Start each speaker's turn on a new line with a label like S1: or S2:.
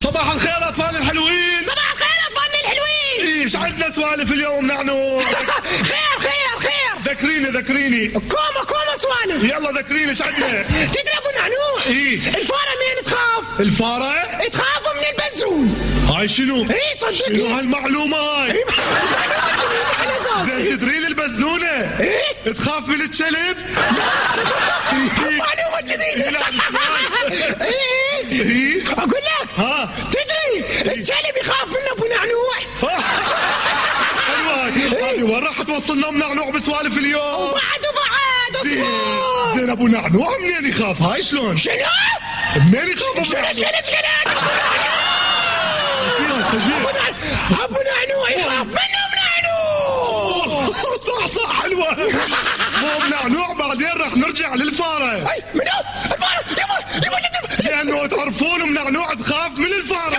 S1: صباح الخير اطفال الحلوين.
S2: صباح الخير اطفالنا الحلوين.
S1: ايش عندنا سوالف اليوم نعنو؟
S2: خير.
S1: ذكريني
S2: كوما سوالف.
S1: يلا ذكريني ايش عندنا؟
S2: تدري ابو نعنوع؟
S1: ايه
S2: الفاره مين تخاف؟
S1: الفاره؟
S2: تخاف من البزون.
S1: هاي شنو؟
S2: اي صدقني.
S1: شنو هالمعلومه هاي؟
S2: اي معلومه جديده على اساس.
S1: زين تدرين البزونه؟
S2: ايه
S1: تخاف من الكلب؟
S2: لا صدق معلومه جديده.
S1: لا
S2: ايه اقول لك.
S1: ها
S2: تدري الكلب يخاف منه ابو نعنوع.
S1: حلوه هذه وين راح توصلنا بنعنوع بسوالف اليوم؟
S2: وبعد اصبر.
S1: زين ابو نعنوع منين يخاف؟ هاي شلون؟
S2: شنو؟
S1: منين يخاف
S2: ابو نعنوع يخاف منه بنعنوع.
S1: صح حلوه. مو بنعنوع بعدين راح نرجع للفاره.
S2: اي منو؟ الفاره يبا جدي.
S1: لانه تعرفون بنعنوع تخاف من الفاره.